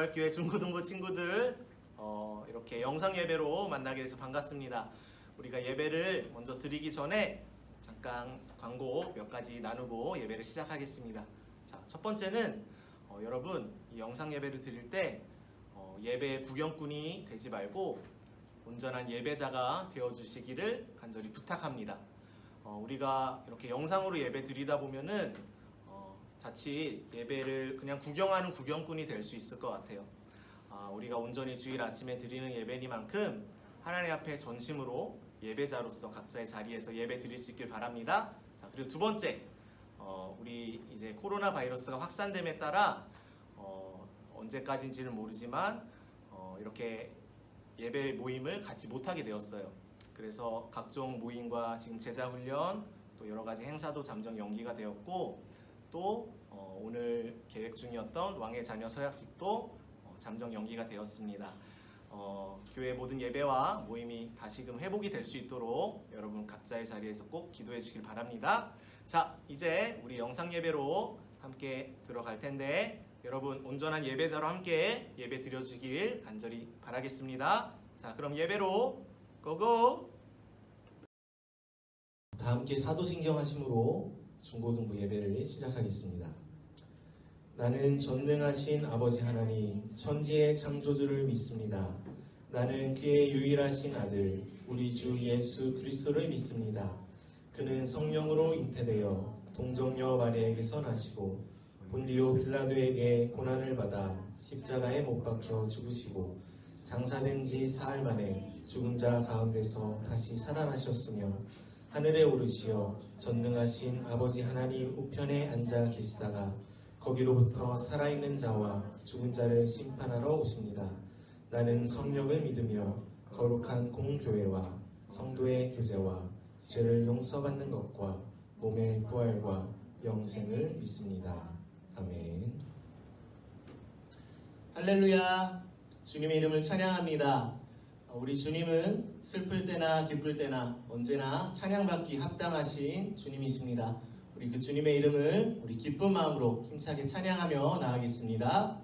부활교회 중고등부 친구들 이렇게 영상 예배로 만나게 돼서 반갑습니다. 우리가 예배를 먼저 드리기 전에 잠깐 광고 몇 가지 나누고 예배를 시작하겠습니다. 자, 첫 번째는 여러분 이 영상 예배를 드릴 때 예배 구경꾼이 되지 말고 온전한 예배자가 되어주시기를 간절히 부탁합니다. 우리가 이렇게 영상으로 예배 드리다 보면은 자칫 예배를 그냥 구경하는 구경꾼이 될 수 있을 것 같아요. 우리가 온전히 주일 아침에 드리는 예배니만큼 하나님 앞에 전심으로 예배자로서 각자의 자리에서 예배 드릴 수 있길 바랍니다. 자, 그리고 두 번째, 우리 이제 코로나 바이러스가 확산됨에 따라 언제까지인지는 모르지만 이렇게 예배 모임을 갖지 못하게 되었어요. 그래서 각종 모임과 지금 제자훈련 또 여러 가지 행사도 잠정 연기가 되었고, 또 오늘 계획 중이었던 왕의 자녀 서약식도 잠정 연기가 되었습니다. 교회 모든 예배와 모임이 다시금 회복이 될 수 있도록 여러분 각자의 자리에서 꼭 기도해 주길 바랍니다. 자, 이제 우리 영상 예배로 함께 들어갈 텐데 여러분 온전한 예배자로 함께 예배 드려주길 간절히 바라겠습니다. 자, 그럼 예배로 고고! 다 함께 사도신경 하심으로 중고등부 예배를 시작하겠습니다. 나는 전능하신 아버지 하나님 천지의 창조주를 믿습니다. 나는 그의 유일하신 아들 우리 주 예수 그리스도를 믿습니다. 그는 성령으로 잉태되어 동정녀 마리아에게서 나시고 본디오 빌라도에게 고난을 받아 십자가에 못 박혀 죽으시고 장사된 지 사흘 만에 죽은 자 가운데서 다시 살아나셨으며 하늘에 오르시어 전능하신 아버지 하나님 우편에 앉아 계시다가 거기로부터 살아있는 자와 죽은 자를 심판하러 오십니다. 나는 성령을 믿으며 거룩한 공교회와 성도의 교제와 죄를 용서받는 것과 몸의 부활과 영생을 믿습니다. 아멘. 할렐루야. 주님의 이름을 찬양합니다. 우리 주님은 슬플 때나 기쁠 때나 언제나 찬양받기 합당하신 주님이십니다. 우리 그 주님의 이름을 우리 기쁜 마음으로 힘차게 찬양하며 나아가겠습니다.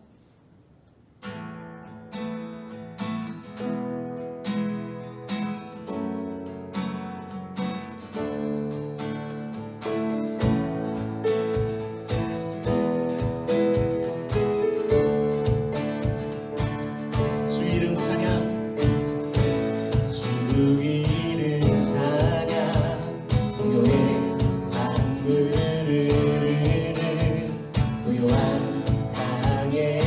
고요한 땅에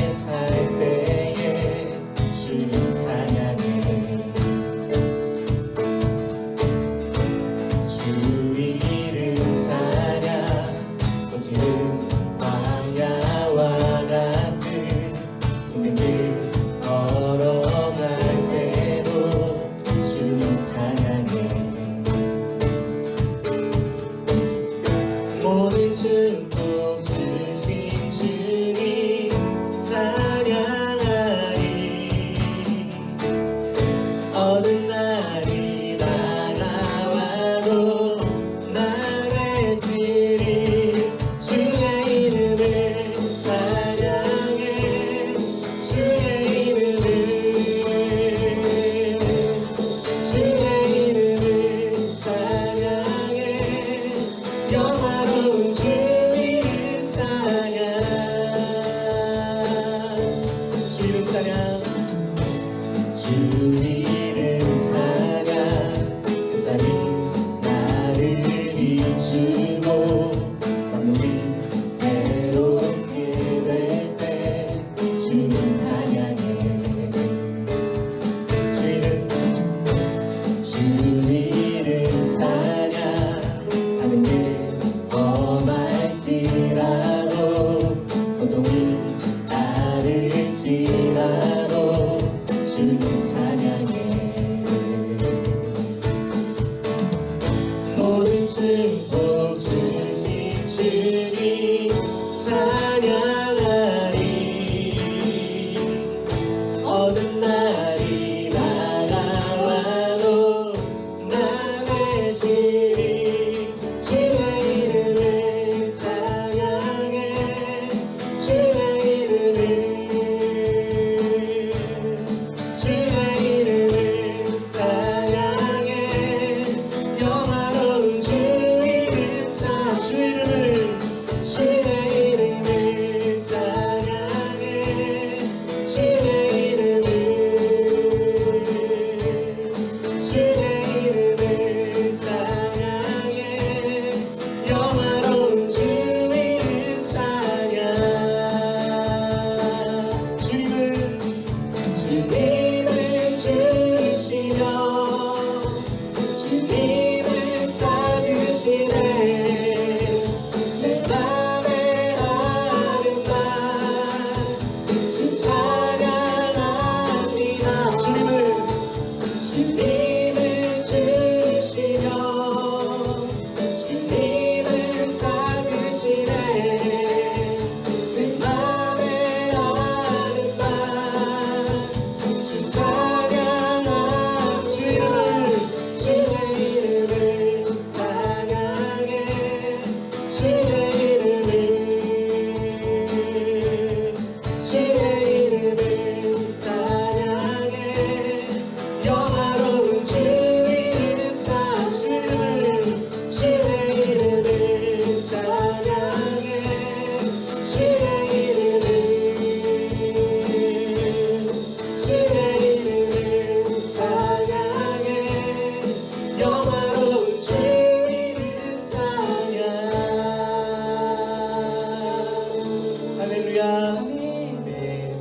할렐루야. 아멘.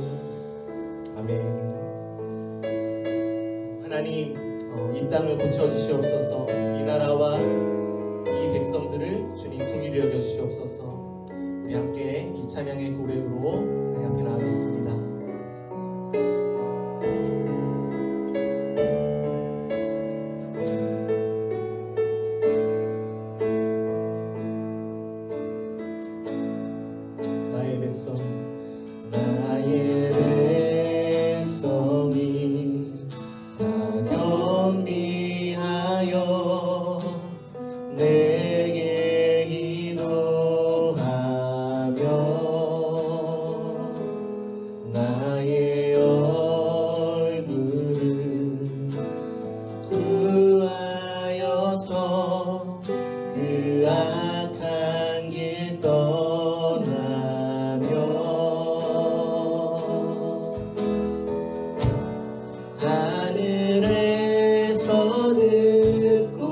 아멘. 하나님, 이 땅을 고쳐주시옵소서. 이 나라와 이 백성들을 주님 긍휼히 여겨주시옵소서. 우리 함께 이 찬양의 고백으로 하나님 앞에 나가겠습니다. 나의 백성, 나의 백성이 다 겸비하여 내게 기도하며 나의 얼굴을 구하여서 그 악한 길 떠나며 하늘에서 듣고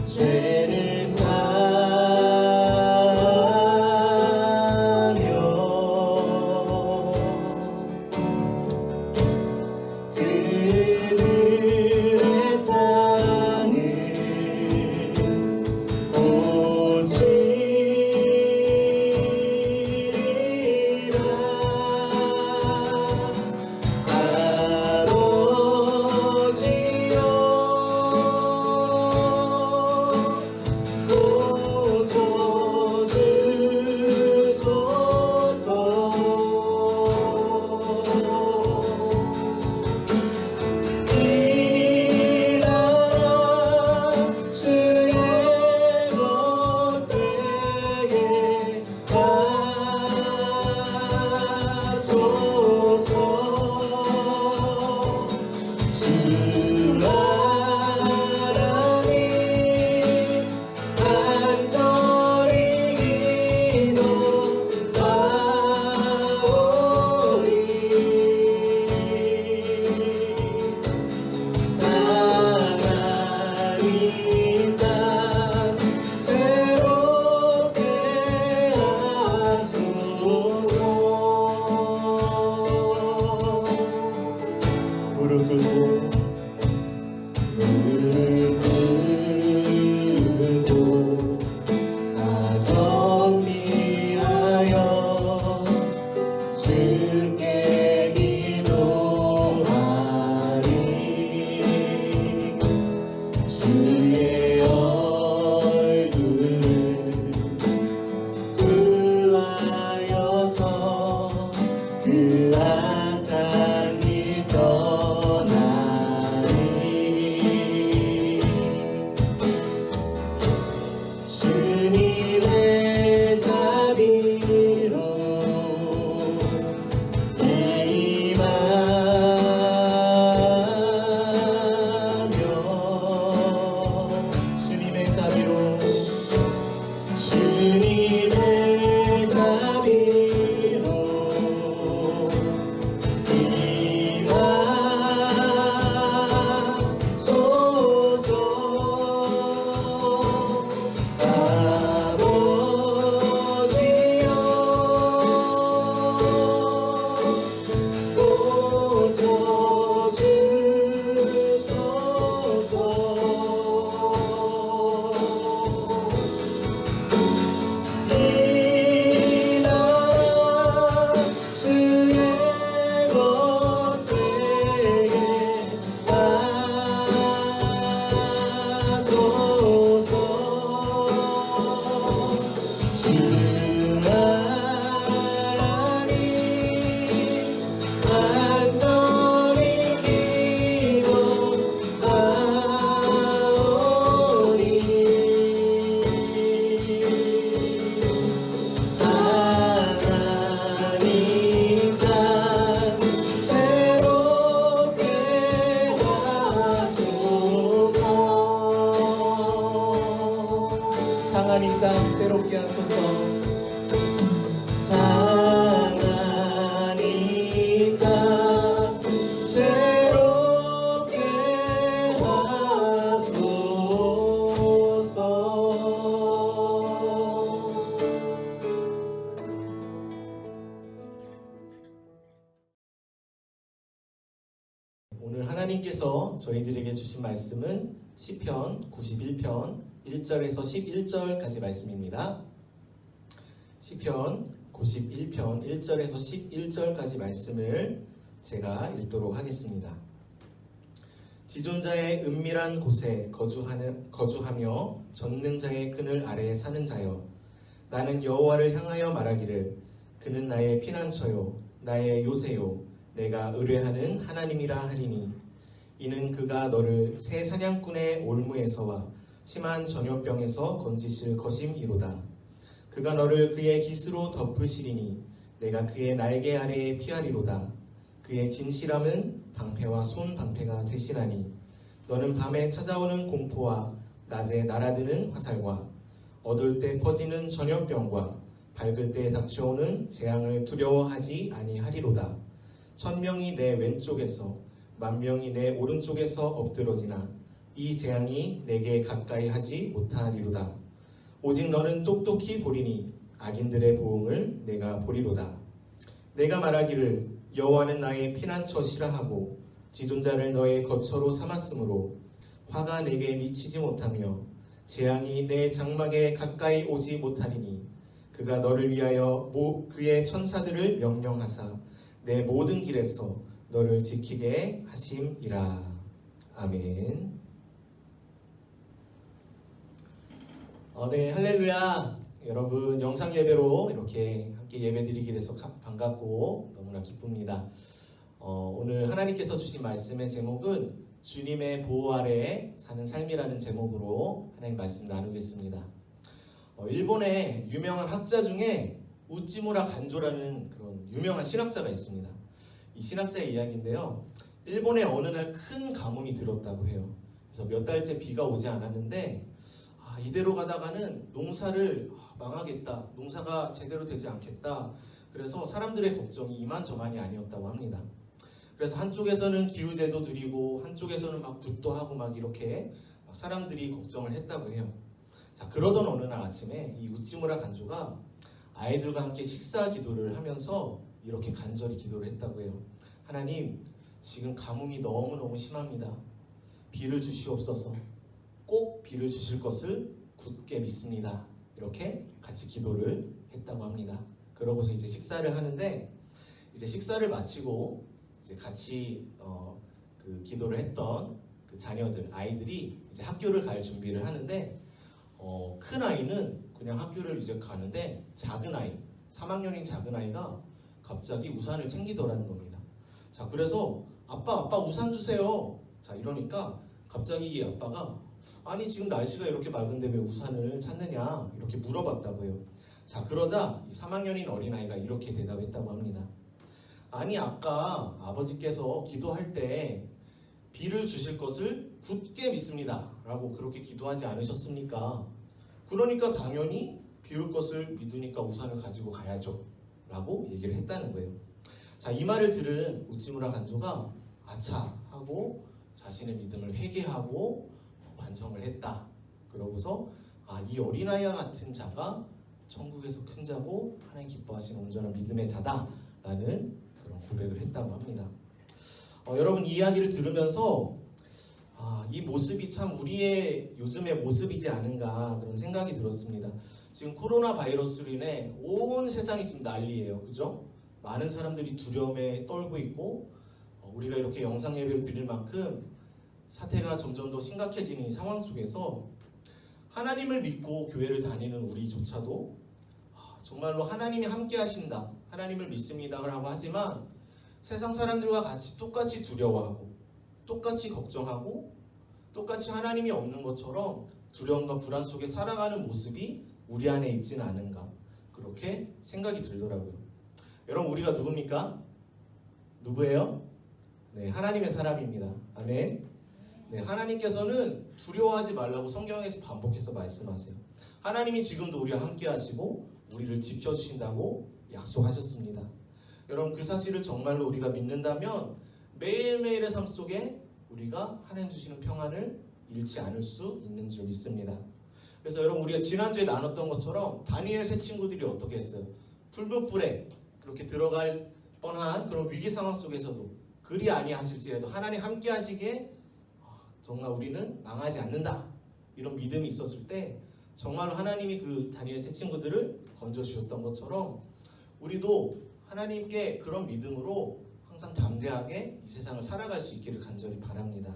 죄를 사하여 하나님께서 저희들에게 주신 말씀은 시편 91편 1절에서 11절까지 말씀입니다. 시편 91편 1절에서 11절까지 말씀을 제가 읽도록 하겠습니다. 지존자의 은밀한 곳에 거주하며 전능자의 그늘 아래에 사는 자여, 나는 여호와를 향하여 말하기를 그는 나의 피난처요 나의 요새요 내가 의뢰하는 하나님이라 하리니, 이는 그가 너를 새 사냥꾼의 올무에서와 심한 전염병에서 건지실 것임이로다. 그가 너를 그의 깃으로 덮으시리니 내가 그의 날개 아래에 피하리로다. 그의 진실함은 방패와 손방패가 되시나니, 너는 밤에 찾아오는 공포와 낮에 날아드는 화살과 어두울 때 퍼지는 전염병과 밝을 때 닥쳐오는 재앙을 두려워하지 아니하리로다. 1000명이 내 왼쪽에서 10,000명이 내 오른쪽에서 엎드러지나 이 재앙이 내게 가까이 하지 못하리로다. 오직 너는 똑똑히 보리니 악인들의 보응을 내가 보리로다. 내가 말하기를 여호와는 나의 피난처시라 하고 지존자를 너의 거처로 삼았으므로 화가 내게 미치지 못하며 재앙이 내 장막에 가까이 오지 못하리니, 그가 너를 위하여 그의 천사들을 명령하사 내 모든 길에서 너를 지키게 하심이라. 아멘. 네, 할렐루야. 여러분 영상 예배로 이렇게 함께 예배드리게 돼서 반갑고 너무나 기쁩니다. 오늘 하나님께서 주신 말씀의 제목은 주님의 보호 아래 사는 삶이라는 제목으로 하나님 말씀 나누겠습니다. 일본의 유명한 학자 중에 우찌무라 간조라는 그런 유명한 신학자가 있습니다. 이 신학자의 이야기인데요. 일본에 어느 날 큰 가뭄이 들었다고 해요. 그래서 몇 달째 비가 오지 않았는데 이대로 가다가는 농사를 망하겠다. 농사가 제대로 되지 않겠다. 그래서 사람들의 걱정이 이만저만이 아니었다고 합니다. 그래서 한쪽에서는 기후제도 드리고 한쪽에서는 막 굿도 하고 막 이렇게 사람들이 걱정을 했다고 해요. 자, 그러던 어느 날 아침에 이 우찌무라 간조가 아이들과 함께 식사 기도를 하면서 이렇게 간절히 기도를 했다고 해요. 하나님, 지금 가뭄이 너무너무 심합니다. 비를 주시옵소서. 꼭 비를 주실 것을 굳게 믿습니다. 이렇게 같이 기도를 했다고 합니다. 그러고서 이제 식사를 하는데, 이제 식사를 마치고 이제 같이 그 기도를 했던 그 자녀들, 아이들이 이제 학교를 갈 준비를 하는데, 큰 아이는 그냥 학교를 이제 가는데 작은 아이, 3학년인 작은 아이가 갑자기 우산을 챙기더라는 겁니다. 자, 그래서 아빠 우산 주세요. 자, 이러니까 갑자기 이 아빠가 아니 지금 날씨가 이렇게 맑은데 왜 우산을 찾느냐 이렇게 물어봤다고 해요. 자, 그러자 이 3학년인 어린아이가 이렇게 대답했다고 합니다. 아니 아까 아버지께서 기도할 때 비를 주실 것을 굳게 믿습니다 라고 그렇게 기도하지 않으셨습니까? 그러니까 당연히 비 올 것을 믿으니까 우산을 가지고 가야죠 라고 얘기를 했다는 거예요. 자, 이 말을 들은 우찌무라 간조가 아차 하고 자신의 믿음을 회개하고 반성을 했다. 그러고서 이 어린아이와 같은 자가 천국에서 큰 자고 하나님 기뻐하시는 온전한 믿음의 자다라는 그런 고백을 했다고 합니다. 여러분 이 이야기를 들으면서 이 모습이 참 우리의 요즘의 모습이지 않은가 그런 생각이 들었습니다. 지금 코로나 바이러스로 인해 온 세상이 지금 난리예요. 그죠? 많은 사람들이 두려움에 떨고 있고 우리가 이렇게 영상 예배를 드릴 만큼 사태가 점점 더 심각해지는 이 상황 속에서 하나님을 믿고 교회를 다니는 우리조차도 정말로 하나님이 함께 하신다, 하나님을 믿습니다 라고 하지만 세상 사람들과 같이 똑같이 두려워하고 똑같이 걱정하고 똑같이 하나님이 없는 것처럼 두려움과 불안 속에 살아가는 모습이 우리 안에 있지는 않은가 그렇게 생각이 들더라고요. 여러분 우리가 누굽니까? 누구예요? 네, 하나님의 사람입니다. 아멘. 네, 하나님께서는 두려워하지 말라고 성경에서 반복해서 말씀하세요. 하나님이 지금도 우리와 함께 하시고 우리를 지켜주신다고 약속하셨습니다. 여러분 그 사실을 정말로 우리가 믿는다면 매일매일의 삶 속에 우리가 하나님 주시는 평안을 잃지 않을 수 있는 줄 믿습니다. 그래서 여러분 우리가 지난주에 나눴던 것처럼 다니엘 세 친구들이 어떻게 했어요? 붉은 불에 그렇게 들어갈 뻔한 그런 위기 상황 속에서도 그리 아니하실지라도 하나님 함께 하시기에 정말 우리는 망하지 않는다. 이런 믿음이 있었을 때 정말로 하나님이 그 다니엘 세 친구들을 건져 주셨던 것처럼 우리도 하나님께 그런 믿음으로 항상 담대하게 이 세상을 살아갈 수 있기를 간절히 바랍니다.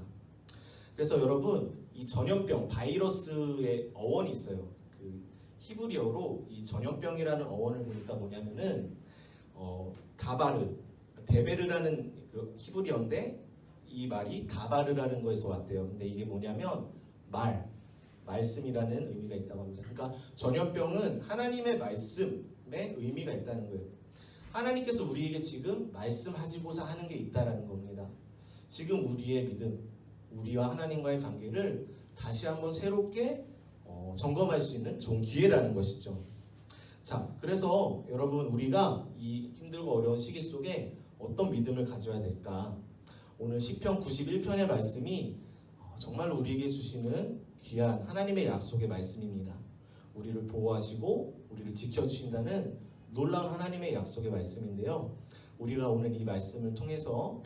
그래서 여러분, 이 전염병, 바이러스의 어원이 있어요. 그 히브리어로 이 전염병이라는 어원을 보니까 뭐냐면은 다바르, 데베르라는 그 히브리어인데 이 말이 다바르라는 거에서 왔대요. 근데 이게 뭐냐면 말씀이라는 의미가 있다고 합니다. 그러니까 전염병은 하나님의 말씀에 의미가 있다는 거예요. 하나님께서 우리에게 지금 말씀하시고자 하는 게 있다라는 겁니다. 지금 우리의 믿음, 우리와 하나님과의 관계를 다시 한번 새롭게 점검할 수 있는 좋은 기회라는 것이죠. 자, 그래서 여러분, 우리가 이 힘들고 어려운 시기 속에 어떤 믿음을 가져야 될까? 오늘 시편 91편의 말씀이 정말 우리에게 주시는 귀한 하나님의 약속의 말씀입니다. 우리를 보호하시고 우리를 지켜주신다는 놀라운 하나님의 약속의 말씀인데요. 우리가 오늘 이 말씀을 통해서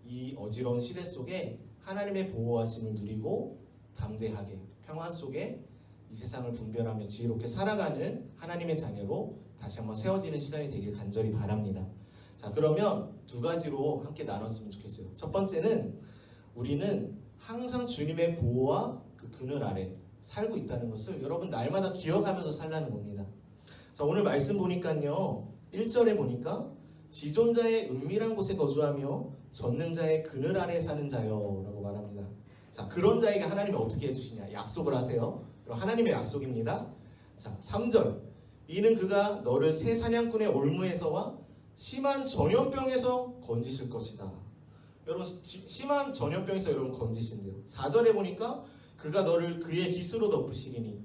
이 어지러운 시대 속에 하나님의 보호하심을 누리고 담대하게 평안 속에 이 세상을 분별하며 지혜롭게 살아가는 하나님의 자녀로 다시 한번 세워지는 시간이 되길 간절히 바랍니다. 자, 그러면 두 가지로 함께 나눴으면 좋겠어요. 첫 번째는 우리는 항상 주님의 보호와 그 그늘 아래 살고 있다는 것을 여러분 날마다 기억하면서 살라는 겁니다. 자, 오늘 말씀 보니까요, 1절에 보니까 지존자의 은밀한 곳에 거주하며 전능자의 그늘 아래 사는 자요 라고 말합니다. 자, 그런 자에게 하나님이 어떻게 해주시냐? 약속을 하세요. 그럼 하나님의 약속입니다. 자, 3절, 이는 그가 너를 새 사냥꾼의 올무에서와 심한 전염병에서 건지실 것이다. 여러분, 심한 전염병에서 여러분 건지신대요. 4절에 보니까 그가 너를 그의 깃으로 덮으시리니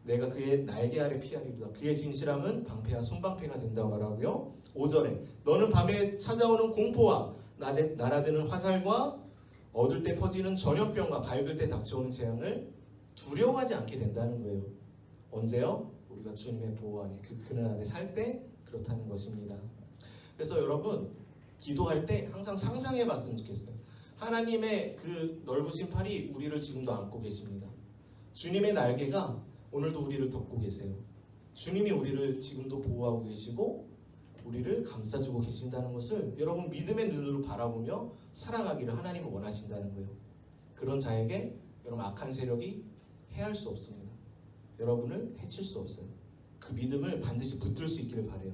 내가 그의 날개 아래 피하리로다. 그의 진실함은 방패와 손방패가 된다고 말하고요. 5절에 너는 밤에 찾아오는 공포와 낮에 날아드는 화살과 어둘 때 퍼지는 전염병과 밝을 때 닥쳐오는 재앙을 두려워하지 않게 된다는 거예요. 언제요? 우리가 주님의 보호 안에 그 그늘 안에 살 때 그렇다는 것입니다. 그래서 여러분, 기도할 때 항상 상상해 봤으면 좋겠어요. 하나님의 그 넓으신 팔이 우리를 지금도 안고 계십니다. 주님의 날개가 오늘도 우리를 덮고 계세요. 주님이 우리를 지금도 보호하고 계시고 우리를 감싸주고 계신다는 것을 여러분 믿음의 눈으로 바라보며 살아가기를 하나님은 원하신다는 거예요. 그런 자에게 여러분 악한 세력이 해할 수 없습니다. 여러분을 해칠 수 없어요. 그 믿음을 반드시 붙들 수 있기를 바라요.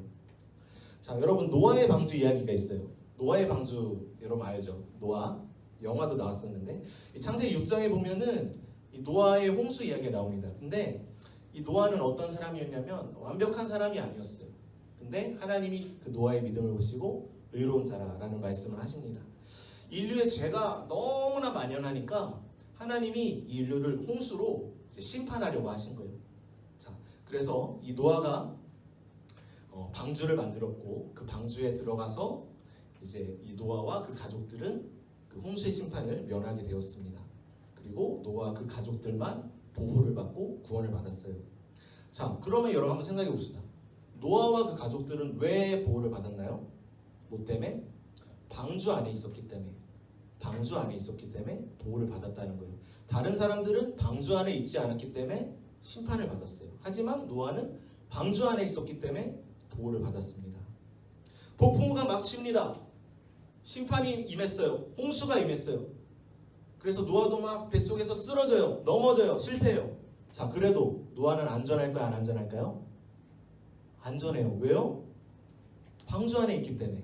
자, 여러분, 노아의 방주 이야기가 있어요. 노아의 방주 여러분 알죠? 노아 영화도 나왔었는데 이 창세기 6장에 보면은 이 노아의 홍수 이야기가 나옵니다. 근데 이 노아는 어떤 사람이었냐면 완벽한 사람이 아니었어요. 근데 하나님이 그 노아의 믿음을 보시고 의로운 자라라는 말씀을 하십니다. 인류의 죄가 너무나 만연하니까 하나님이 이 인류를 홍수로 이제 심판하려고 하신 거예요. 자, 그래서 이 노아가 방주를 만들었고 그 방주에 들어가서 이제 이 노아와 그 가족들은 그 홍수의 심판을 면하게 되었습니다. 그리고 노아와 그 가족들만 보호를 받고 구원을 받았어요. 자, 그러면 여러분 한번 생각해 봅시다. 노아와 그 가족들은 왜 보호를 받았나요? 뭐 때문에? 방주 안에 있었기 때문에. 방주 안에 있었기 때문에 보호를 받았다는 거예요. 다른 사람들은 방주 안에 있지 않았기 때문에 심판을 받았어요. 하지만 노아는 방주 안에 있었기 때문에 보호를 받았습니다. 폭풍우가 막 칩니다. 심판이 임했어요. 홍수가 임했어요. 그래서 노아도 막 뱃속에서 쓰러져요. 넘어져요. 실패해요. 자, 그래도 노아는 안전할까요? 안 안전할까요? 안전해요. 왜요? 방주 안에 있기 때문에.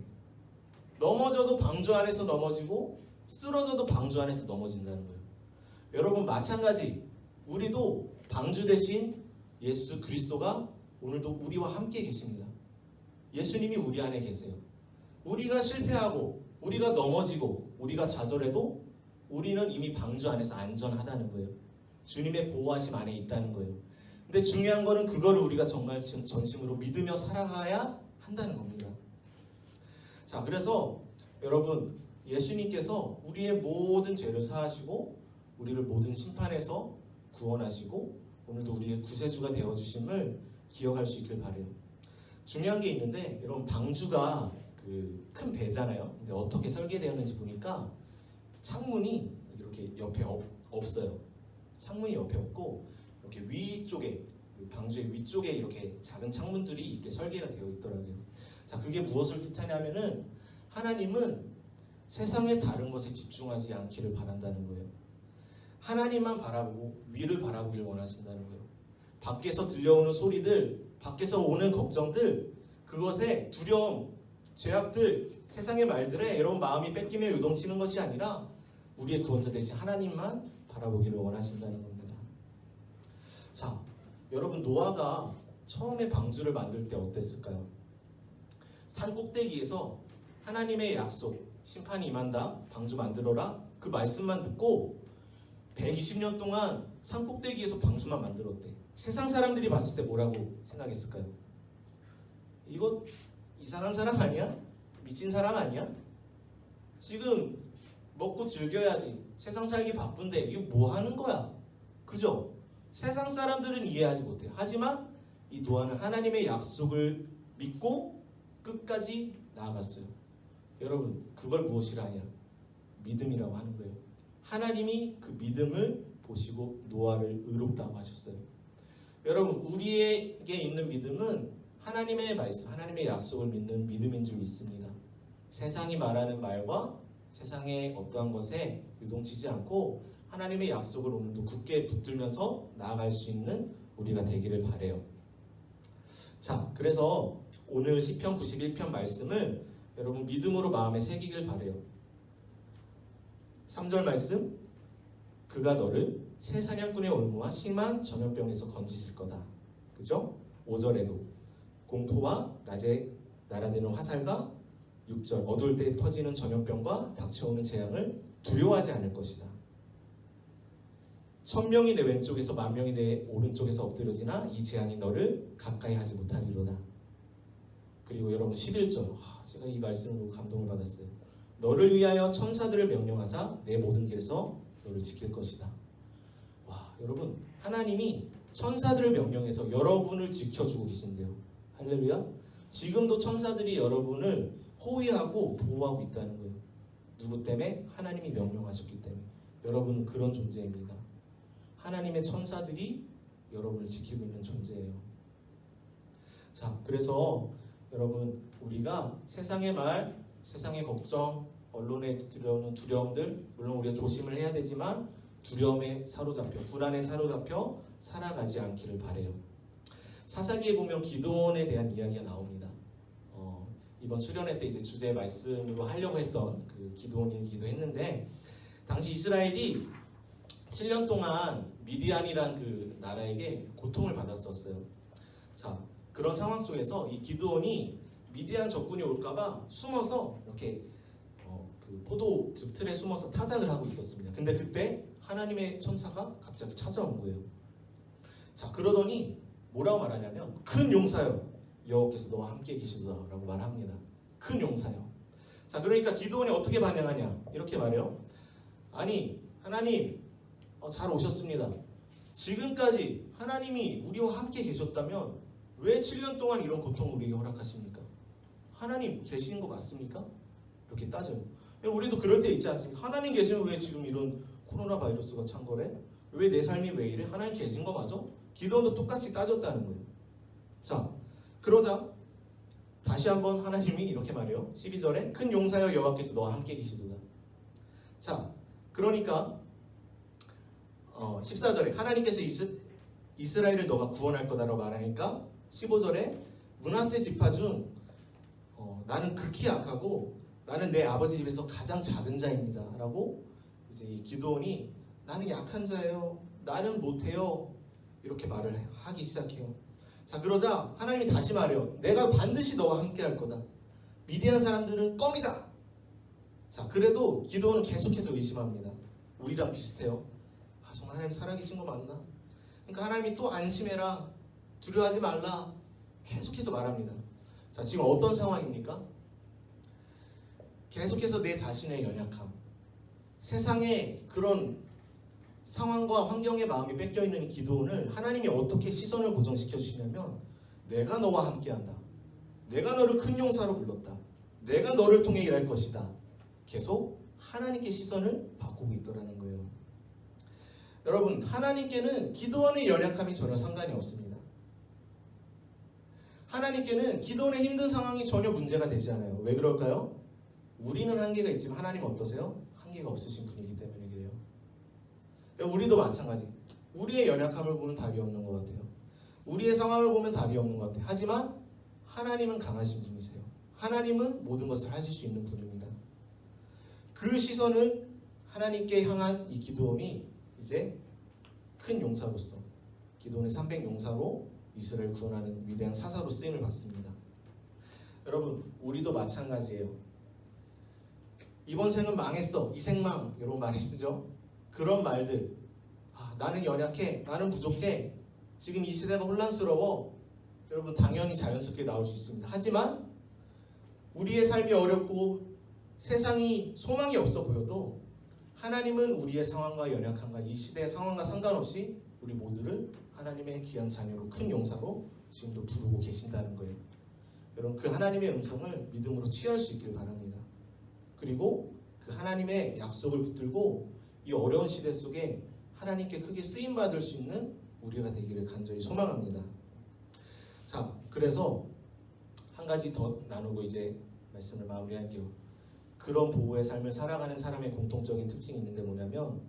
넘어져도 방주 안에서 넘어지고 쓰러져도 방주 안에서 넘어진다는 거예요. 여러분 마찬가지 우리도 방주 대신 예수 그리스도가 오늘도 우리와 함께 계십니다. 예수님이 우리 안에 계세요. 우리가 실패하고 우리가 넘어지고 우리가 좌절해도 우리는 이미 방주 안에서 안전하다는 거예요. 주님의 보호하심 안에 있다는 거예요. 근데 중요한 거는 그거를 우리가 정말 전심으로 믿으며 살아가야 한다는 겁니다. 자, 그래서 여러분 예수님께서 우리의 모든 죄를 사하시고 우리를 모든 심판에서 구원하시고 오늘도 우리의 구세주가 되어주심을 기억할 수 있길 바라요. 중요한 게 있는데 여러분 방주가 그 큰 배잖아요. 근데 어떻게 설계되었는지 보니까 창문이 이렇게 옆에 없어요. 창문이 옆에 없고 이렇게 위쪽에 그 방주의 위쪽에 이렇게 작은 창문들이 이렇게 설계가 되어 있더라고요. 자, 그게 무엇을 뜻하냐면은 하나님은 세상의 다른 것에 집중하지 않기를 바란다는 거예요. 하나님만 바라보고 위를 바라보길 원하신다는 거예요. 밖에서 들려오는 소리들, 밖에서 오는 걱정들, 그것에 두려움, 죄악들, 세상의 말들에 여러분 마음이 뺏기며 요동치는 것이 아니라 우리의 구원자 되신 하나님만 바라보기를 원하신다는 겁니다. 자, 여러분 노아가 처음에 방주를 만들 때 어땠을까요? 산 꼭대기에서 하나님의 약속, 심판이 임한다, 방주 만들어라, 그 말씀만 듣고 120년 동안 산 꼭대기에서 방주만 만들었대. 세상 사람들이 봤을 때 뭐라고 생각했을까요? 이거 이상한 사람 아니야? 미친 사람 아니야? 지금 먹고 즐겨야지. 세상 살기 바쁜데 이거 뭐 하는 거야? 그죠? 세상 사람들은 이해하지 못해요. 하지만 이 노아는 하나님의 약속을 믿고 끝까지 나아갔어요. 여러분, 그걸 무엇이라 하냐? 믿음이라고 하는 거예요. 하나님이 그 믿음을 보시고 노아를 의롭다고 하셨어요. 여러분, 우리에게 있는 믿음은 하나님의 말씀, 하나님의 약속을 믿는 믿음인 줄 믿습니다. 세상이 말하는 말과 세상의 어떠한 것에 요동치지 않고 하나님의 약속을 오늘도 굳게 붙들면서 나아갈 수 있는 우리가 되기를 바라요. 자, 그래서 오늘 시편 91편 말씀을 여러분 믿음으로 마음에 새기길 바라요. 3절 말씀, 그가 너를 새 사냥꾼의 올무와 심한 전염병에서 건지실 거다. 그죠? 5절에도 공포와 낮에 날아드는 화살과 6절 어두울 때 퍼지는 전염병과 닥쳐오는 재앙을 두려워하지 않을 것이다. 1000명이 내 왼쪽에서 10,000명이 내 오른쪽에서 엎드려지나 이 재앙이 너를 가까이 하지 못하리로다. 그리고 여러분 11절, 제가 이 말씀으로 감동을 받았어요. 너를 위하여 천사들을 명령하사 내 모든 길에서 너를 지킬 것이다. 와, 여러분, 하나님이 천사들을 명령해서 여러분을 지켜주고 계신데요. 할렐루야. 지금도 천사들이 여러분을 호위하고 보호하고 있다는 거예요. 누구 때문에? 하나님이 명령하셨기 때문에. 여러분은 그런 존재입니다. 하나님의 천사들이 여러분을 지키고 있는 존재예요. 자, 그래서 여러분, 우리가 세상의 말, 세상의 걱정, 언론에 들려오는 두려움들, 물론 우리가 조심을 해야 되지만 두려움에 사로잡혀, 불안에 사로잡혀 살아가지 않기를 바라요. 사사기에 보면 기드온에 대한 이야기가 나옵니다. 이번 수련회 때 이제 주제 말씀으로 하려고 했던 그 기드온이기도 했는데, 당시 이스라엘이 7년 동안 미디안이란 그 나라에게 고통을 받았었어요. 자, 그런 상황 속에서 이 기드온이 미디안 적군이 올까봐 숨어서 이렇게 그 포도즙 틀에 숨어서 타작을 하고 있었습니다. 근데 그때 하나님의 천사가 갑자기 찾아온 거예요. 자, 그러더니 뭐라고 말하냐면 큰 용사여 여호와께서 너와 함께 계시도다라고 말합니다. 큰 용사여. 자, 그러니까 기드온이 어떻게 반응하냐 이렇게 말해요. 아니 하나님, 잘 오셨습니다. 지금까지 하나님이 우리와 함께 계셨다면 왜 7년 동안 이런 고통을 우리에게 허락하십니까? 하나님 계시는 거 맞습니까? 이렇게 따져요. 우리도 그럴 때 있지 않습니까? 하나님 계시면 왜 지금 이런 코로나 바이러스가 창궐해? 왜 내 삶이 왜 이래? 하나님 계신 거 맞아? 기도원도 똑같이 따졌다는 거예요. 자, 그러자 다시 한번 하나님이 이렇게 말해요. 12절에 큰 용사여 여호와께서 너와 함께 계시도다. 자, 그러니까 14절에 하나님께서 이스라엘을 너가 구원할 거다라고 말하니까 15절에 므낫세 지파 중 나는 극히 약하고 나는 내 아버지 집에서 가장 작은 자입니다 라고 이제 이 기드온이 나는 약한 자예요, 나는 못해요, 이렇게 말을 하기 시작해요. 자, 그러자 하나님이 다시 말해요. 내가 반드시 너와 함께 할 거다. 미디안 사람들은 껌이다. 자, 그래도 기드온은 계속해서 의심합니다. 우리랑 비슷해요. 정말 하나님 살아계신 거 맞나? 그러니까 하나님이 또 안심해라, 두려워하지 말라 계속해서 말합니다. 자, 지금 어떤 상황입니까? 계속해서 내 자신의 연약함, 세상의 그런 상황과 환경의 마음이 뺏겨있는 기드온을 하나님이 어떻게 시선을 고정시켜 주시냐면 내가 너와 함께한다, 내가 너를 큰 용사로 불렀다, 내가 너를 통해 일할 것이다. 계속 하나님께 시선을 바꾸고 있더라는 거예요. 여러분, 하나님께는 기도원의 연약함이 전혀 상관이 없습니다. 하나님께는 기도원의 힘든 상황이 전혀 문제가 되지 않아요. 왜 그럴까요? 우리는 한계가 있지만 하나님은 어떠세요? 한계가 없으신 분이기 때문에 그래요. 우리도 마찬가지. 우리의 연약함을 보면 답이 없는 것 같아요. 우리의 상황을 보면 답이 없는 것 같아요. 하지만 하나님은 강하신 분이세요. 하나님은 모든 것을 하실 수 있는 분입니다. 그 시선을 하나님께 향한 이 기드온이 이제 큰 용사로서 기드온의 300 용사로 이스라엘 구원하는 위대한 사사로 쓰임을 받습니다. 여러분, 우리도 마찬가지예요. 이번 생은 망했어, 이 생망, 이런 말이 쓰죠. 그런 말들, 나는 연약해, 나는 부족해, 지금 이 시대가 혼란스러워, 여러분 당연히 자연스럽게 나올 수 있습니다. 하지만 우리의 삶이 어렵고 세상이 소망이 없어 보여도 하나님은 우리의 상황과 연약함과 이 시대의 상황과 상관없이 우리 모두를 하나님의 귀한 자녀로, 큰 용사로 지금도 부르고 계신다는 거예요. 여러분, 그 하나님의 음성을 믿음으로 취할 수 있길 바랍니다. 그리고 그 하나님의 약속을 붙들고 이 어려운 시대 속에 하나님께 크게 쓰임받을 수 있는 우리가 되기를 간절히 소망합니다. 자, 그래서 한 가지 더 나누고 이제 말씀을 마무리할게요. 그런 보호의 삶을 살아가는 사람의 공통적인 특징이 있는데 뭐냐면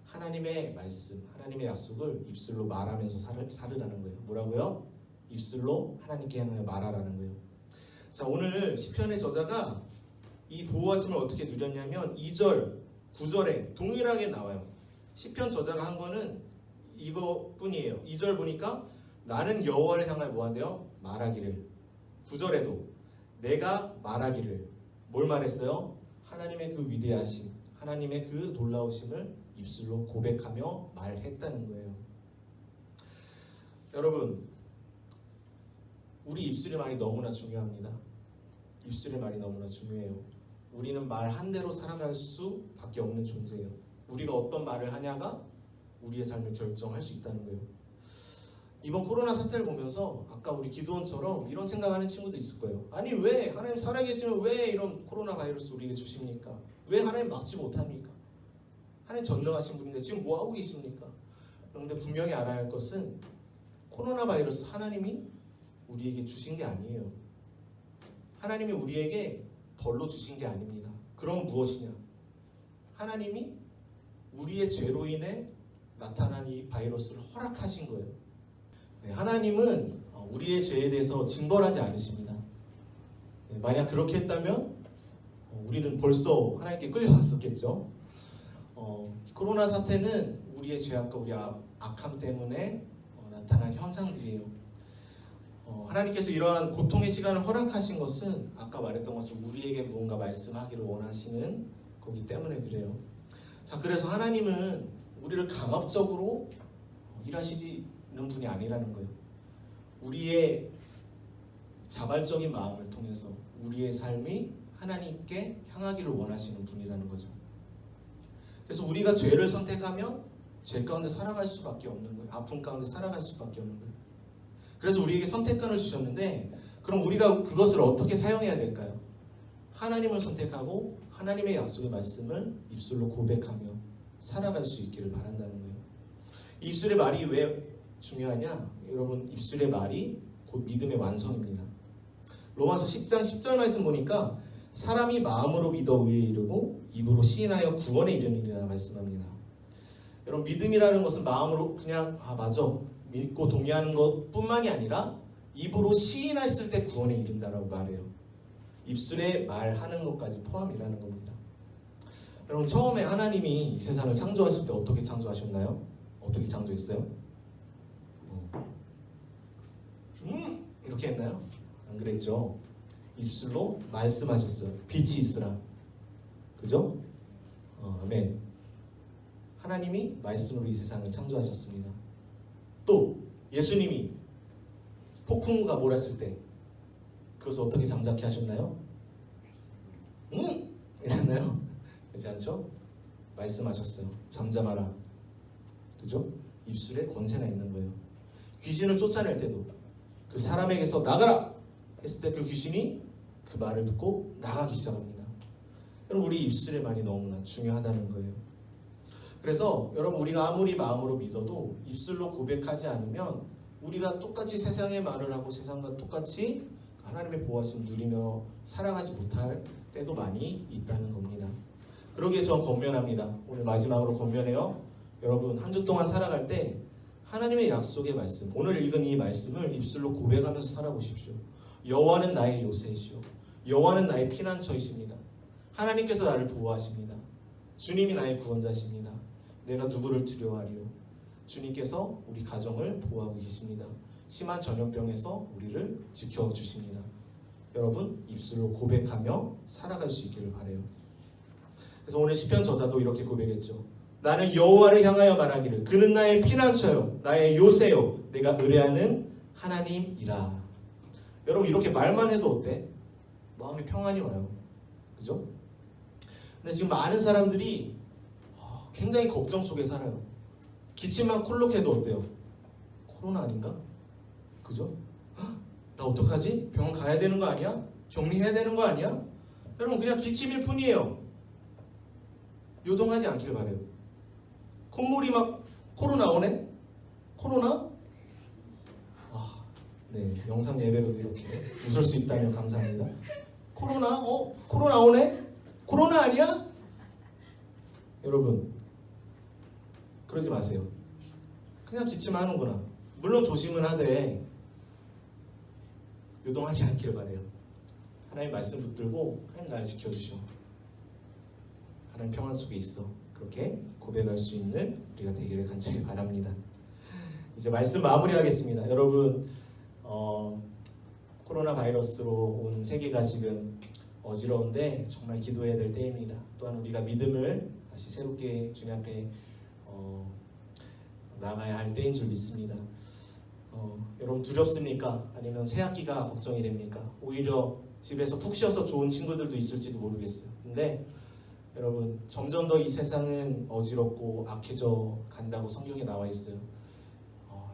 하나님의 말씀, 하나님의 약속을 입술로 말하면서 살으라는 거예요. 뭐라고요? 입술로 하나님께 향하여 말하라는 거예요. 자, 오늘 시편의 저자가 이 보호하심을 어떻게 누렸냐면 2절, 9절에 동일하게 나와요. 시편 저자가 한 거는 이거뿐이에요. 2절 보니까 나는 여호와를 향하여 뭐한대요? 말하기를. 9절에도 내가 말하기를. 뭘 말했어요? 하나님의 그 위대하심, 하나님의 그 놀라우심을 입술로 고백하며 말했다는 거예요. 여러분, 우리 입술의 말이 너무나 중요합니다. 입술의 말이 너무나 중요해요. 우리는 말 한 대로 살아갈 수밖에 없는 존재예요. 우리가 어떤 말을 하냐가 우리의 삶을 결정할 수 있다는 거예요. 이번 코로나 사태를 보면서 아까 우리 기도원처럼 이런 생각하는 친구도 있을 거예요. 아니, 왜 하나님 살아계시면 왜 이런 코로나 바이러스 우리에게 주십니까? 왜 하나님 막지 못합니까? 하나님 전능하신 분인데 지금 뭐 하고 계십니까? 그런데 분명히 알아야 할 것은 코로나 바이러스 하나님이 우리에게 주신 게 아니에요. 하나님이 우리에게 벌로 주신 게 아닙니다. 그럼 무엇이냐? 하나님이 우리의 죄로 인해 나타난 이 바이러스를 허락하신 거예요. 네, 하나님은 우리의 죄에 대해서 징벌하지 않으십니다. 네, 만약 그렇게 했다면 우리는 벌써 하나님께 끌려갔었겠죠. 코로나 사태는 우리의 죄악과 우리 악함 때문에 나타난 현상들이에요. 하나님께서 이러한 고통의 시간을 허락하신 것은 아까 말했던 것처럼 우리에게 무언가 말씀하기를 원하시는 거기 때문에 그래요. 자, 그래서 하나님은 우리를 강압적으로 일하시는 분이 아니라는 거예요. 우리의 자발적인 마음을 통해서 우리의 삶이 하나님께 향하기를 원하시는 분이라는 거죠. 그래서 우리가 죄를 선택하면 죄 가운데 살아갈 수밖에 없는 거예요. 아픔 가운데 살아갈 수밖에 없는 거예요. 그래서 우리에게 선택권을 주셨는데 그럼 우리가 그것을 어떻게 사용해야 될까요? 하나님을 선택하고 하나님의 약속의 말씀을 입술로 고백하며 살아갈 수 있기를 바란다는 거예요. 입술의 말이 왜 중요하냐? 여러분, 입술의 말이 곧 믿음의 완성입니다. 로마서 10장 10절 말씀 보니까 사람이 마음으로 믿어 의에 이르고 입으로 시인하여 구원에 이르느니라 말씀합니다. 여러분, 믿음이라는 것은 마음으로 그냥 맞아 믿고 동의하는 것뿐만이 아니라 입으로 시인했을 때 구원에 이른다라고 말해요. 입술에 말하는 것까지 포함이라는 겁니다. 여러분, 처음에 하나님이 이 세상을 창조하실 때 어떻게 창조하셨나요? 어떻게 창조했어요? 이렇게 했나요? 안 그랬죠? 입술로 말씀하셨어요. 빛이 있으라. 그죠? 아멘. 하나님이 말씀으로 이 세상을 창조하셨습니다. 또 예수님이 폭풍우가 몰았을 때 그것을 어떻게 잠잠케 하셨나요? 이랬나요? 그렇지 않죠? 말씀하셨어요. 잠잠하라. 그죠? 입술에 권세가 있는 거예요. 귀신을 쫓아낼 때도 그 사람에게서 나가라 했을 때 그 귀신이 그 말을 듣고 나가기 시작합니다. 여러분 우리 입술의 말이 너무나 중요하다는 거예요. 그래서 여러분 우리가 아무리 마음으로 믿어도 입술로 고백하지 않으면 우리가 똑같이 세상의 말을 하고 세상과 똑같이 하나님의 보호하심을 누리며 살아가지 못할 때도 많이 있다는 겁니다. 그러기에 저 권면합니다. 오늘 마지막으로 권면해요. 여러분 한 주 동안 살아갈 때 하나님의 약속의 말씀, 오늘 읽은 이 말씀을 입술로 고백하면서 살아보십시오. 여호와는 나의 요새이시오. 여호와는 나의 피난처이십니다. 하나님께서 나를 보호하십니다. 주님이 나의 구원자십니다. 내가 누구를 두려워하리요. 주님께서 우리 가정을 보호하고 계십니다. 심한 전염병에서 우리를 지켜주십니다. 여러분 입술로 고백하며 살아갈 수 있기를 바라요. 그래서 오늘 시편 저자도 이렇게 고백했죠. 나는 여호와를 향하여 말하기를 그는 나의 피난처요 나의 요새요 내가 의뢰하는 하나님이라. 여러분 이렇게 말만 해도 어때? 마음에 평안이 와요. 그죠? 근데 지금 많은 사람들이 굉장히 걱정 속에 살아요. 기침만 콜록해도 어때요? 코로나 아닌가? 그죠? 나 어떡하지? 병원 가야 되는 거 아니야? 격리해야 되는 거 아니야? 여러분 그냥 기침일 뿐이에요. 요동하지 않길 바래요. 콧물이 막 코로나 오네? 코로나? 네, 영상 예배로도 이렇게 웃을 수 있다면 감사합니다. 코로나? 코로나 오네? 코로나 아니야? 여러분 그러지 마세요. 그냥 기침하는구나. 물론 조심은 하되 요동하지 않길 바래요. 하나님 말씀 붙들고 하나님 날 지켜주셔. 하나님 평안 속에 있어. 그렇게 고백할 수 있는 우리가 되기를 간절히 바랍니다. 이제 말씀 마무리하겠습니다. 여러분 코로나 바이러스로 온 세계가 지금 어지러운데 정말 기도해야 될 때입니다. 또한 우리가 믿음을 다시 새롭게 주님 앞에 나가야 할 때인 줄 믿습니다. 여러분 두렵습니까? 아니면 새 학기가 걱정이 됩니까? 오히려 집에서 푹 쉬어서 좋은 친구들도 있을지도 모르겠어요. 근데 여러분 점점 더 이 세상은 어지럽고 악해져 간다고 성경에 나와 있어요.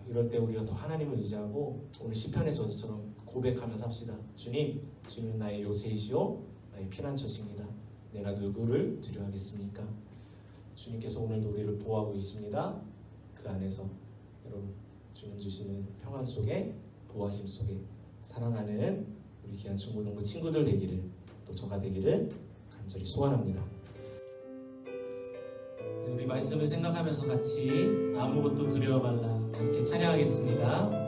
이럴 때 우리가 더 하나님을 의지하고 오늘 시편의 저자처럼 고백하면서 합시다. 주님, 주님은 나의 요새이시오 나의 피난처십니다. 내가 누구를 두려워하겠습니까? 주님께서 오늘도 우리를 보호하고 계십니다. 그 안에서 여러분 주님 주시는 평안 속에 보호하심 속에 사랑하는 우리 귀한 중고등부 친구들 되기를 또 저가 되기를 간절히 소원합니다. 우리 말씀을 생각하면서 같이 아무것도 두려워 말라 함께 찬양하겠습니다.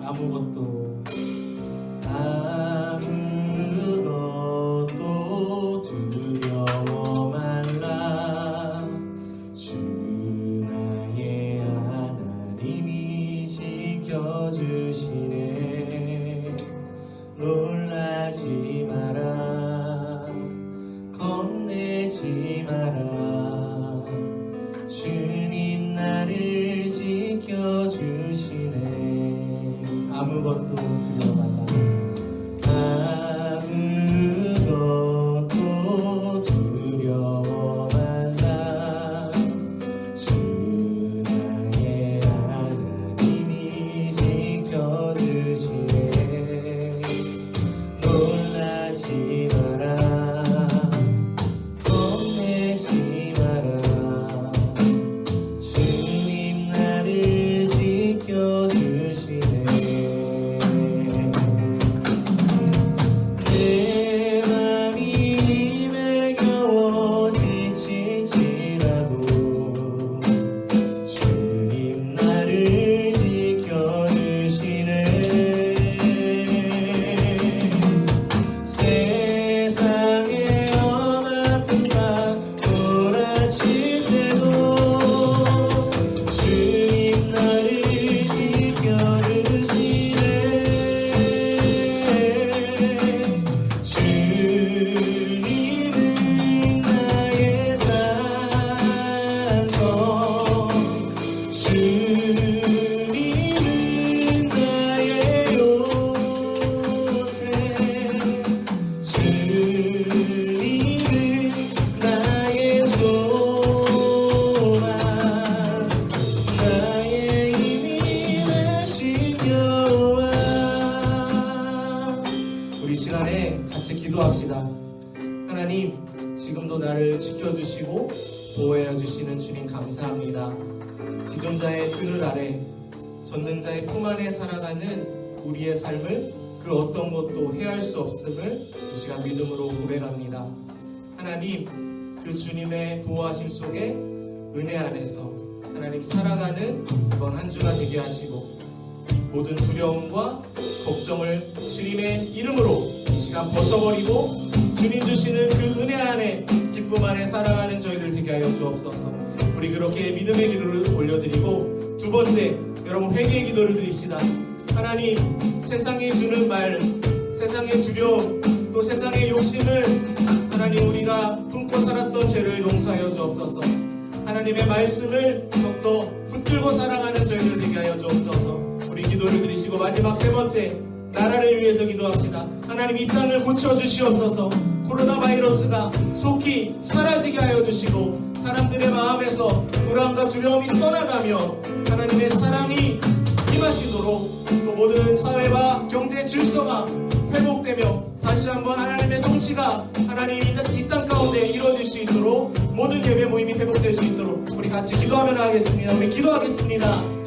아무것도 두려워 말라. 주 나의 하나님이 지켜주시네. 놀라지 마라. 겁내지 마라. 주님 나를 지켜주시네. 아무것도 두려워 말라. 아무것도 두려워 말라. 주 나의 하나님이 지켜주시네. 놀라지 마라. 겁내지 마라. 주님 나를 지켜주시네. 내 맘이 매겨워 지칠지라도 주님 나를 지켜주시네. 같이 기도합시다. 하나님, 지금도 나를 지켜주시고 보호해 주시는 주님 감사합니다. 지존자의 그늘 아래, 전능자의 품 안에 살아가는 우리의 삶을 그 어떤 것도 해할 수 없음을 이 시간 믿음으로 고백합니다. 하나님, 그 주님의 보호하심 속에 은혜 안에서 하나님 살아가는 이번 한 주가 되게 하시고, 모든 두려움과 걱정을 주님의 이름으로 이 시간 벗어버리고 주님 주시는 그 은혜 안에 기쁨 안에 살아가는 저희들 되게 하여 주옵소서. 우리 그렇게 믿음의 기도를 올려드리고, 두 번째, 여러분 회개의 기도를 드립시다. 하나님, 세상이 주는 말, 세상의 두려움, 또 세상의 욕심을 하나님 우리가 품고 살았던 죄를 용서하여 주옵소서. 하나님의 말씀을 더욱더 붙들고 살아가는 저희들 되게 하여 주옵소서. 우리 기도를 드리시고 마지막 세 번째, 나라를 위해서 기도합시다. 하나님, 이 땅을 고쳐주시옵소서. 코로나 바이러스가 속히 사라지게 하여 주시고, 사람들의 마음에서 불안과 두려움이 떠나가며 하나님의 사랑이 임하시도록, 또 모든 사회와 경제 질서가 회복되며 다시 한번 하나님의 통치가 하나님 이 땅 가운데 이루어질 수 있도록, 모든 예배 모임이 회복될 수 있도록 우리 같이 기도하며 나가겠습니다. 우리 기도하겠습니다.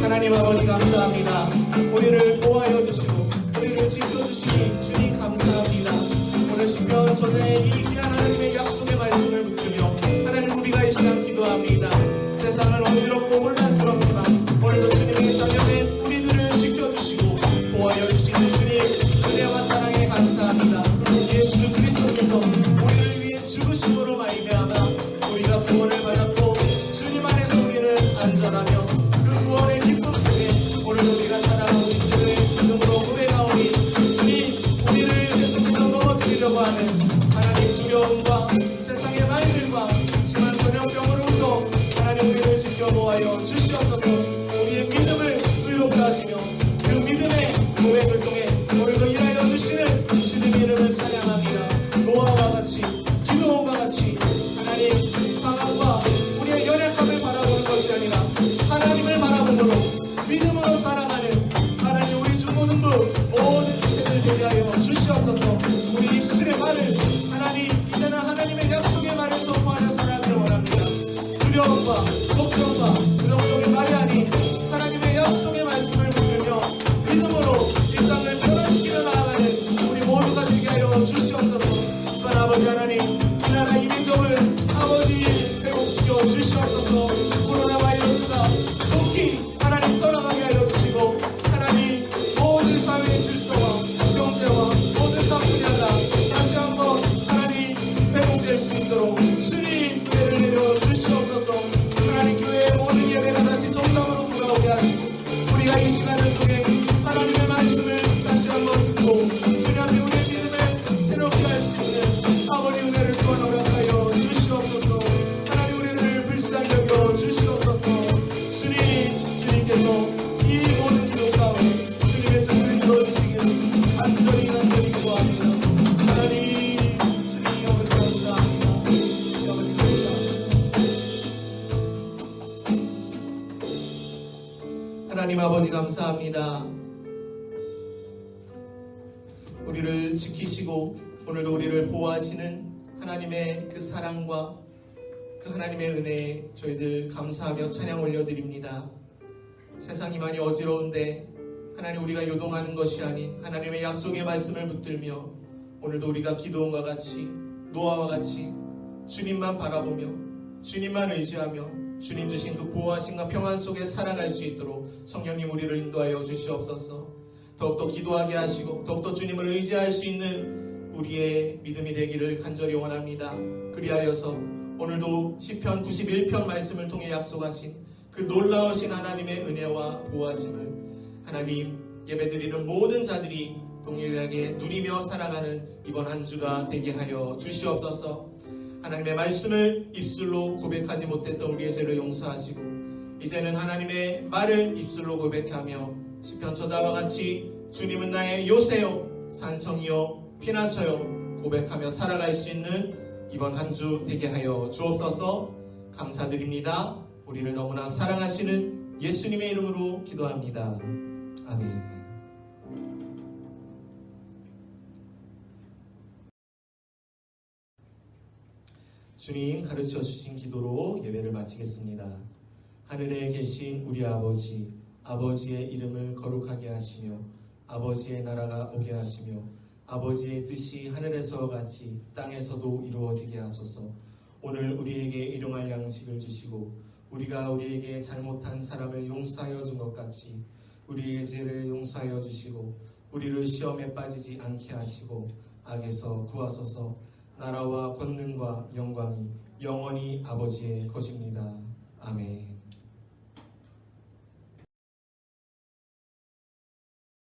하나님 아버지 감사합니다. 우리를 보호하여 주시고 우리를 지켜주시니 주님 감사합니다. 오늘 시편 전에 이 귀한 하나님의 약속의 말씀을 붙들며 하나님, 우리가 이 시간 기도합니다. 세상은 어지럽고 혼란스럽지만 오늘도 주님의 자녀된 우리들을 지켜주시고 보호하여 주시는 주님 은혜와 사랑에 감사합니다. 예수 그리스도께서 우리를 위해 죽으심으로 말미암아 우리가 구원을 받았고, 주님 안에서 우리는 안전하며 그 구원의 기쁨 속에 오늘도 우리가 살아가고 있음을 믿음으로 고백하오니, 주님, 우리를 계속해서 넘어뜨리려고 하는 하나님 두려움과 세상의 말들과 심한 전염병으로부터 하나님 우리를 지켜보아여 주시옵소서. 우리의 믿음을 의롭게 하시며 그 믿음의 고백을 통해 오늘도 일하여 주시는 주님의 이름을 찬양합니다. 노아와 같이, 기도원과 같이 하나님 상황과 우리의 연약함을 바라보는 것이 아니라 하나님을 바라보므로 믿음으로 살아가는 하나님, 우리 중고등부 모든 지체들 되게 하여 주시옵소서. 우리 입술의 말을 하나님, 이제는 하나님의 약속의 말을 선포하며 살아가기를 원합니다. 두려움과 걱정과 부정적인 말이 아닌 하나님의 약속의 말씀을 붙들며 믿음으로 이 땅을 변화시키며 나아가는 우리 모두가 되게 하여 주시옵소서. 또한 아버지 하나님, 이 나라 이 민족을 아버지 회복시켜 주시옵소서. 코로나 바이러스가 속히 하나님 떠나가게 하여 주시고, 하나님 모든 사회의 질서와 경제와 모든 각 분야가 다시 한번 하나님 회복될 수 있도록 주님 은혜를 내려 주시옵소서. 하나님, 교회의 모든 예배가 다시 정상으로 돌아오게 하시고, 우리가 이 시간을 통해 하나님의 말씀을 다시 한번 듣고 주님 앞에 우리의 믿음을 새롭게 할 수 있는 아버지 은혜를 또한 허락하여 주시옵소서. 하나님, 우리를 불쌍히 여겨 주시옵소서. 주님께서 이 모든 기도 가운데 주님의 뜻을 이루어주시기를 간절히 기도합니다. 하나님, 주님 아버지 감사합니다. 아버지 감사합니다. 하나님 아버지 감사합니다. 우리를 지키시고 오늘도 우리를 보호하시는 하나님의 그 사랑과 그 하나님의 은혜에 저희들 감사하며 찬양 올려드립니다. 세상이 많이 어지러운데 하나님, 우리가 요동하는 것이 아닌 하나님의 약속의 말씀을 붙들며 오늘도 우리가 기도원과 같이, 노아와 같이 주님만 바라보며 주님만 의지하며 주님 주신 그 보호하심과 평안 속에 살아갈 수 있도록 성령님 우리를 인도하여 주시옵소서. 더욱더 기도하게 하시고 더욱더 주님을 의지할 수 있는 우리의 믿음이 되기를 간절히 원합니다. 그리하여서 오늘도 시편 91편 말씀을 통해 약속하신 그 놀라우신 하나님의 은혜와 보호하심을 하나님, 예배드리는 모든 자들이 동일하게 누리며 살아가는 이번 한 주가 되게 하여 주시옵소서. 하나님의 말씀을 입술로 고백하지 못했던 우리의 죄를 용서하시고, 이제는 하나님의 말을 입술로 고백하며 시편 저자와 같이 주님은 나의 요새요 산성이요 피난처요 고백하며 살아갈 수 있는 이번 한 주 되게 하여 주옵소서. 감사드립니다. 우리를 너무나 사랑하시는 예수님의 이름으로 기도합니다. 아멘. 주님 가르쳐 주신 기도로 예배를 마치겠습니다. 하늘에 계신 우리 아버지, 아버지의 이름을 거룩하게 하시며 아버지의 나라가 오게 하시며 아버지의 뜻이 하늘에서 같이 땅에서도 이루어지게 하소서. 오늘 우리에게 일용할 양식을 주시고 우리가 우리에게 잘못한 사람을 용서하여 준 것 같이 우리의 죄를 용서하여 주시고 우리를 시험에 빠지지 않게 하시고 악에서 구하소서. 나라와 권능과 영광이 영원히 아버지의 것입니다. 아멘.